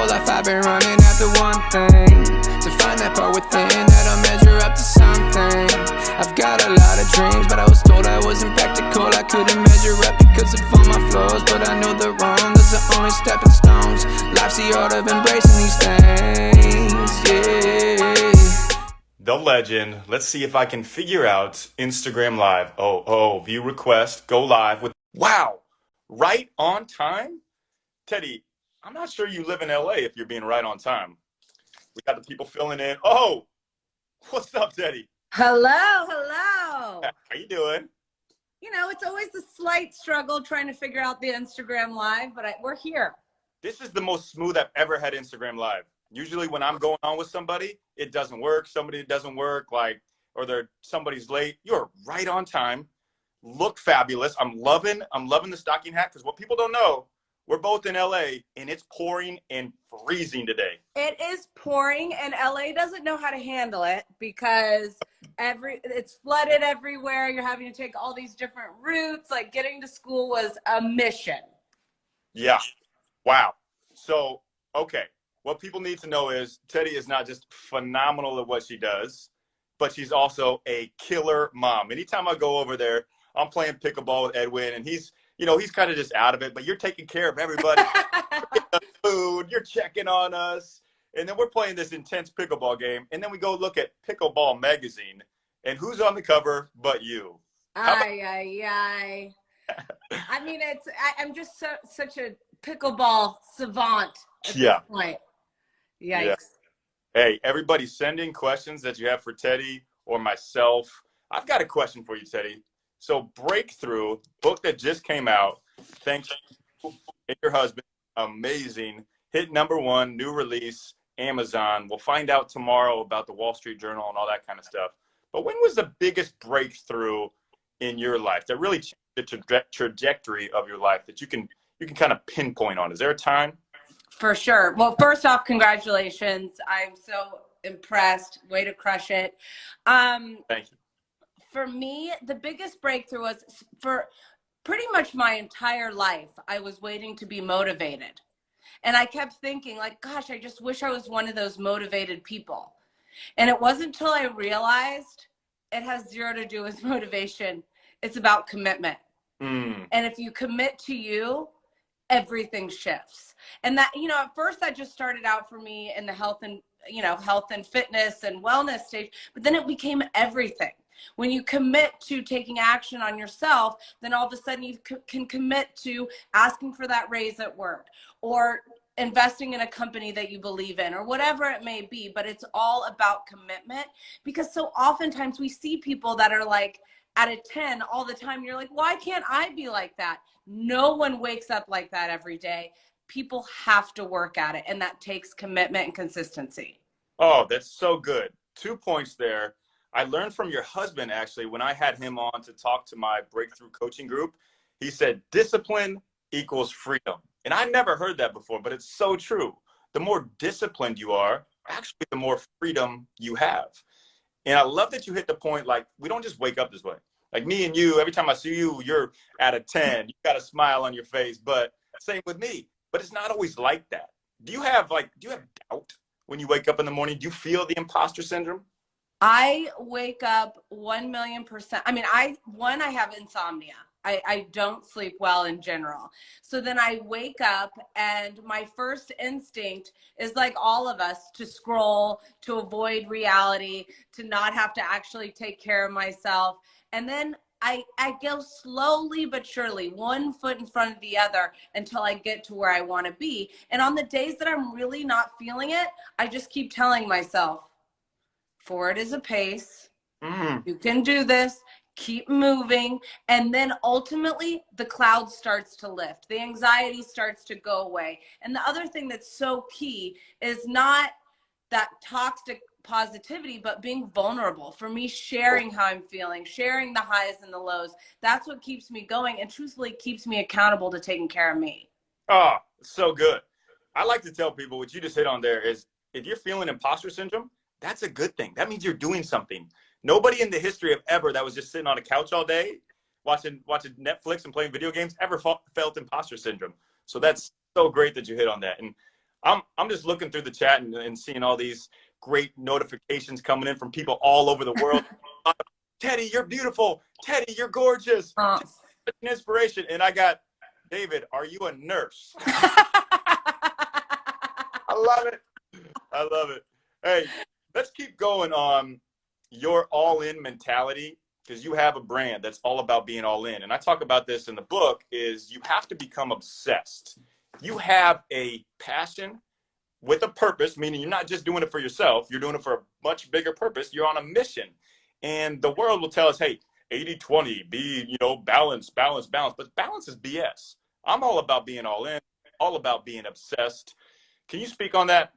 whole life I've been running after one thing, to find that part within that'll measure up to something. I've got a lot of dreams, but I was told I wasn't practical. I couldn't measure up because of all my flaws, but I know they're wrong. Those are only stepping stones. Life's the art of embracing these things, yeah. The legend. Let's see if I can figure out Instagram Live. View request, go live with, wow, right on time? Teddy, I'm not sure you live in LA if you're being right on time. We got the people filling in. Oh, what's up, Teddy? Hello, hello. How you doing? You know, it's always a slight struggle trying to figure out the Instagram Live, but we're here. This is the most smooth I've ever had Instagram Live. Usually when I'm going on with somebody, it doesn't work. Somebody doesn't work, or somebody's late. You're right on time. Look fabulous. I'm loving the stocking hat, because what people don't know, we're both in LA and it's pouring and freezing today. It is pouring, and LA doesn't know how to handle it because it's flooded everywhere. You're having to take all these different routes. Like, getting to school was a mission. Yeah. Wow. So, okay. What people need to know is Teddi is not just phenomenal at what she does, but she's also a killer mom. Anytime I go over there, I'm playing pickleball with Edwin, and he's kind of just out of it, but you're taking care of everybody. Food, you're checking on us, and then we're playing this intense pickleball game, and then we go look at Pickleball magazine, and who's on the cover but you? I mean, I'm just such a pickleball savant at this point. Yikes. Yeah. Hey, everybody, send in questions that you have for Teddi or myself. I've got a question for you, Teddi. So, Breakthrough, book that just came out, thanks to you and your husband, amazing. Hit '1, new release, Amazon. We'll find out tomorrow about the Wall Street Journal and all that kind of stuff. But when was the biggest breakthrough in your life that really changed the trajectory of your life that you can kind of pinpoint on? Is there a time? For sure. Well, first off, congratulations. I'm so impressed. Way to crush it. Thank you. For me, the biggest breakthrough was, for pretty much my entire life, I was waiting to be motivated. And I kept thinking, like, gosh, I just wish I was one of those motivated people. And it wasn't until I realized it has zero to do with motivation. It's about commitment. And if you commit to you, everything shifts. And that, at first that just started out for me in the health and fitness and wellness stage, but then it became everything. When you commit to taking action on yourself, then all of a sudden you can commit to asking for that raise at work, or investing in a company that you believe in, or whatever it may be. But it's all about commitment, because so oftentimes we see people that are like at a 10 all the time. You're like, why can't I be like that? No one wakes up like that every day. People have to work at it, and that takes commitment and consistency. Oh, that's so good. 2 points there. I learned from your husband, actually, when I had him on to talk to my breakthrough coaching group. He said, discipline equals freedom. And I never heard that before, but it's so true. The more disciplined you are, actually, the more freedom you have. And I love that you hit the point, like, we don't just wake up this way. Like me and you, every time I see you, you're at a 10. You got a smile on your face, but same with me. But it's not always like that. Do you have doubt when you wake up in the morning? Do you feel the imposter syndrome? I wake up 1,000,000%. I mean, I have insomnia. I don't sleep well in general. So then I wake up, and my first instinct is, like all of us, to scroll, to avoid reality, to not have to actually take care of myself. And then I go slowly but surely, one foot in front of the other, until I get to where I want to be. And on the days that I'm really not feeling it, I just keep telling myself, forward is a pace. You can do this. Keep moving. And then ultimately the cloud starts to lift. The anxiety starts to go away. And the other thing that's so key is not that toxic positivity, but being vulnerable. For me, sharing how I'm feeling, sharing the highs and the lows, that's what keeps me going, and truthfully keeps me accountable to taking care of me. Oh, so good. I like to tell people what you just hit on there is, if you're feeling imposter syndrome, that's a good thing. That means you're doing something. Nobody in the history of ever that was just sitting on a couch all day watching Netflix and playing video games ever felt imposter syndrome. So that's so great that you hit on that. And I'm just looking through the chat and seeing all these great notifications coming in from people all over the world. Teddi, you're beautiful. Teddi, you're gorgeous. Such an inspiration. And I got, David, are you a nurse? I love it. I love it. Hey, let's keep going on your all-in mentality, because you have a brand that's all about being all in. And I talk about this in the book, is you have to become obsessed. You have a passion with a purpose, meaning you're not just doing it for yourself. You're doing it for a much bigger purpose. You're on a mission. And the world will tell us, hey, 80-20, be, balance. But balance is BS. I'm all about being all in, all about being obsessed. Can you speak on that?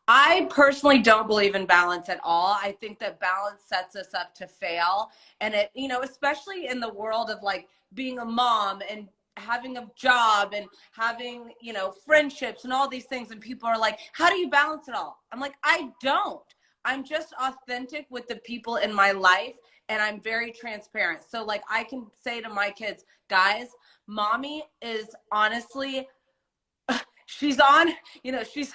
I personally don't believe in balance at all. I think that balance sets us up to fail. And it, especially in the world of like being a mom and having a job and having, friendships and all these things. And people are like, how do you balance it all? I'm like, I don't. I'm just authentic with the people in my life. And I'm very transparent. So like I can say to my kids, guys, mommy is honestly, she's on, she's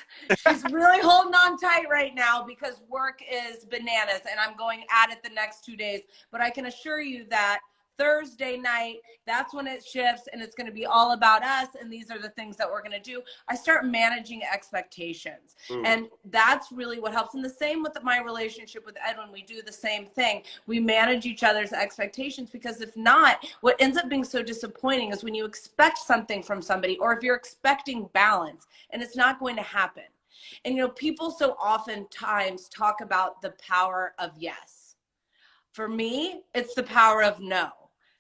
really holding on tight right now because work is bananas and I'm going at it the next 2 days. But I can assure you that Thursday night, that's when it shifts and it's going to be all about us. And these are the things that we're going to do. I start managing expectations. And that's really what helps. And the same with my relationship with Edwin, we do the same thing. We manage each other's expectations, because if not, what ends up being so disappointing is when you expect something from somebody, or if you're expecting balance and it's not going to happen. And, people so oftentimes talk about the power of yes. For me, it's the power of no.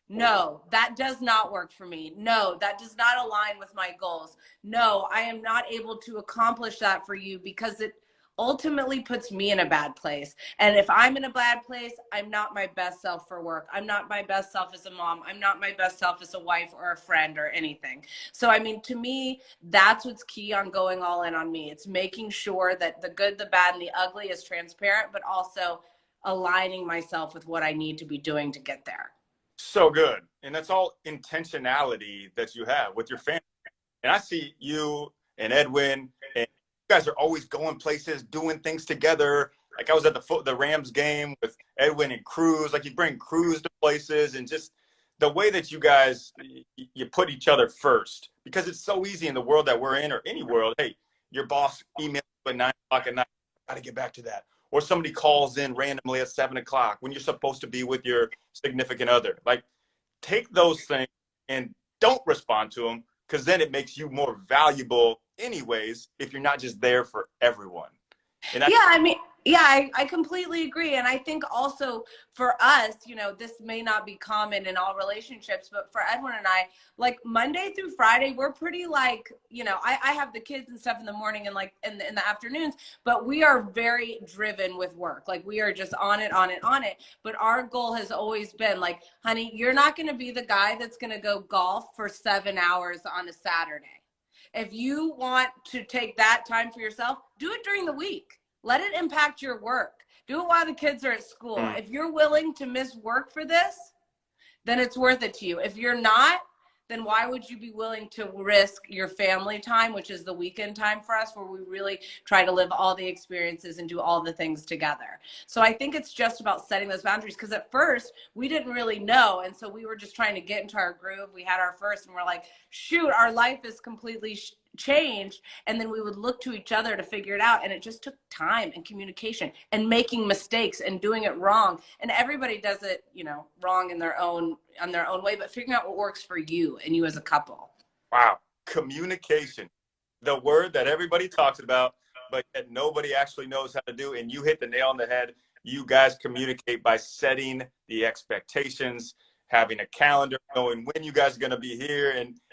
No, that does not work for me. No, that does not align with my goals. No, I am not able to accomplish that for you, because it ultimately puts me in a bad place. And if I'm in a bad place, I'm not my best self for work. I'm not my best self as a mom. I'm not my best self as a wife or a friend or anything. So, to me, that's what's key on going all in on me. It's making sure that the good, the bad, and the ugly is transparent, but also aligning myself with what I need to be doing to get there. So good. And that's all intentionality that you have with your family. And I see you and Edwin, and you guys are always going places, doing things together. Like I was at the Rams game with Edwin and Cruz. Like you bring Cruz to places, and just the way that you guys, you put each other first, because it's so easy in the world that we're in, or any world. Hey, your boss emails you at 9 o'clock at night. Got to get back to that. Or somebody calls in randomly at 7 o'clock when you're supposed to be with your significant other. Like, take those things and don't respond to them, because then it makes you more valuable anyways if you're not just there for everyone. And I completely agree. And I think also for us, this may not be common in all relationships, but for Edwin and I, like Monday through Friday, we're pretty like, I have the kids and stuff in the morning and like in the afternoons, but we are very driven with work. Like we are just on it. But our goal has always been like, honey, you're not going to be the guy that's going to go golf for 7 hours on a Saturday. If you want to take that time for yourself, do it during the week. Let it impact your work. Do it while the kids are at school. If you're willing to miss work for this, then it's worth it to you. If you're not, then why would you be willing to risk your family time, which is the weekend time for us, where we really try to live all the experiences and do all the things together. So I think it's just about setting those boundaries, because at first we didn't really know. And so we were just trying to get into our groove. We had our first and we're like, shoot, our life is completely changed. And then we would look to each other to figure it out. And it just took time and communication and making mistakes and doing it wrong. And everybody does it, wrong on their own way, but figuring out what works for you and you as a couple. Wow. Communication, the word that everybody talks about, but yet nobody actually knows how to do. And you hit the nail on the head. You guys communicate by setting the expectations, having a calendar, knowing when you guys are going to be here.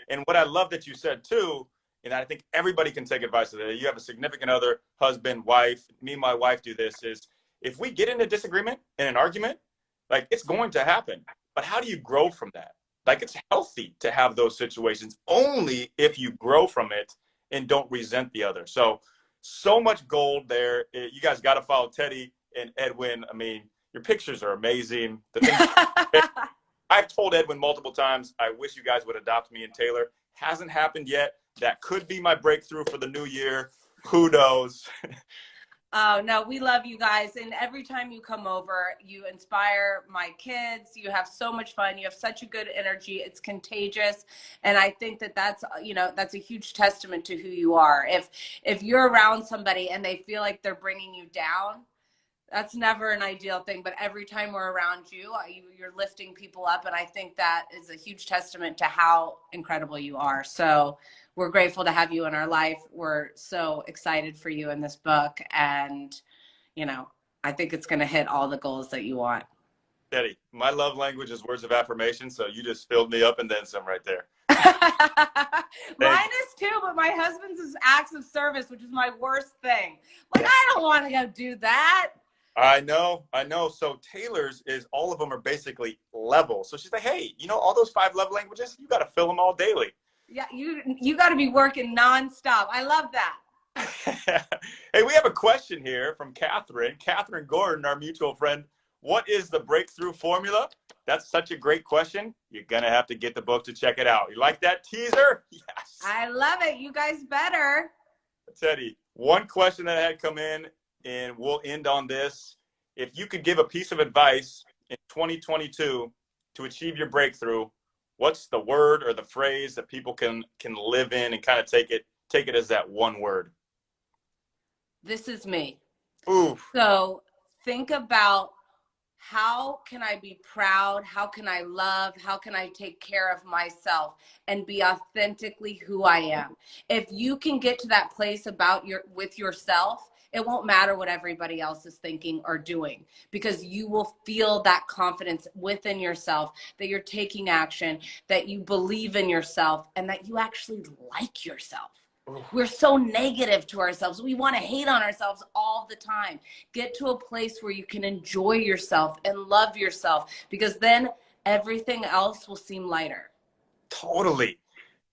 And what I love that you said too, and I think everybody can take advice of that. You have a significant other, husband, wife. Me and my wife do this, is if we get in a disagreement, in an argument, like it's going to happen. But how do you grow from that? Like it's healthy to have those situations only if you grow from it and don't resent the other. So much gold there. You guys got to follow Teddi and Edwin. I mean, your pictures are amazing. The things I've told Edwin multiple times, I wish you guys would adopt me and Taylor. Hasn't happened yet. that could be my breakthrough for the new year. Who knows? Oh, no, we love you guys. And every time you come over, you inspire my kids. You have so much fun. You have such a good energy. It's contagious. And I think that that's a huge testament to who you are. If you're around somebody and they feel like they're bringing you down, that's never an ideal thing. But every time we're around you, you're lifting people up. And I think that is a huge testament to how incredible you are. So we're grateful to have you in our life. We're so excited for you in this book. And, I think it's going to hit all the goals that you want. Teddi, my love language is words of affirmation. So you just filled me up and then some right there. Mine is too, but my husband's is acts of service, which is my worst thing. Like, I don't want to go do that. I know. So Taylor's is all of them are basically level. So she's like, hey, all those 5 love languages, you got to fill them all daily. Yeah, you got to be working nonstop. I love that. Hey, we have a question here from Catherine. Catherine Gordon, our mutual friend. What is the breakthrough formula? That's such a great question. You're going to have to get the book to check it out. You like that teaser? Yes. I love it. You guys better. Teddi, one question that had come in, and we'll end on this. If you could give a piece of advice in 2022 to achieve your breakthrough, what's the word or the phrase that people can live in and kind of take it as that one word? This is me. Ooh. So think about, how can I be proud? How can I love? How can I take care of myself and be authentically who I am? If you can get to that place with yourself, it won't matter what everybody else is thinking or doing, because you will feel that confidence within yourself, that you're taking action, that you believe in yourself, and that you actually like yourself. We're so negative to ourselves. We want to hate on ourselves all the time. Get to a place where you can enjoy yourself and love yourself, because then everything else will seem lighter. Totally.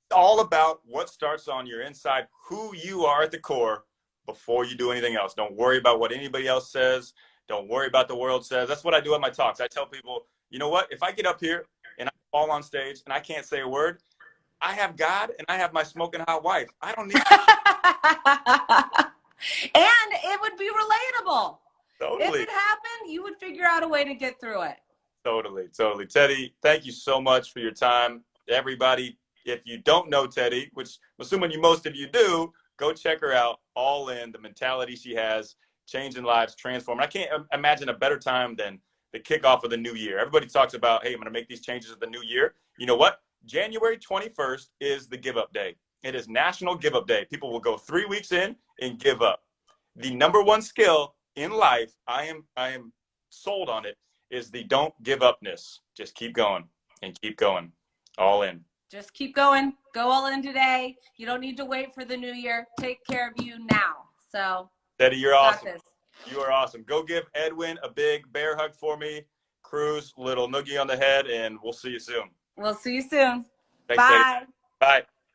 It's all about what starts on your inside, who you are at the core before you do anything else. Don't worry about what anybody else says. Don't worry about the world says. That's what I do at my talks. I tell people, you know what? If I get up here and I fall on stage and I can't say a word, I have God and I have my smoking hot wife. I don't need. And it would be relatable. Totally. If it happened, you would figure out a way to get through it. Totally. Teddi, thank you so much for your time. Everybody, if you don't know Teddi, which I'm assuming most of you do, go check her out. All in, the mentality she has, changing lives, transforming. I can't imagine a better time than the kickoff of the new year. Everybody talks about, hey, I'm going to make these changes of the new year. You know what? January 21st is the give up day. It is National Give Up Day. People will go 3 weeks in and give up. The number one skill in life, I am sold on it, is the don't give upness. Just keep going and keep going. All in. Just keep going. Go all in today. You don't need to wait for the new year. Take care of you now. So, Teddi, you're awesome. You are awesome. Go give Edwin a big bear hug for me. Cruz, little noogie on the head, and we'll see you soon. We'll see you soon. Thanks, Bye. Teddi. Bye.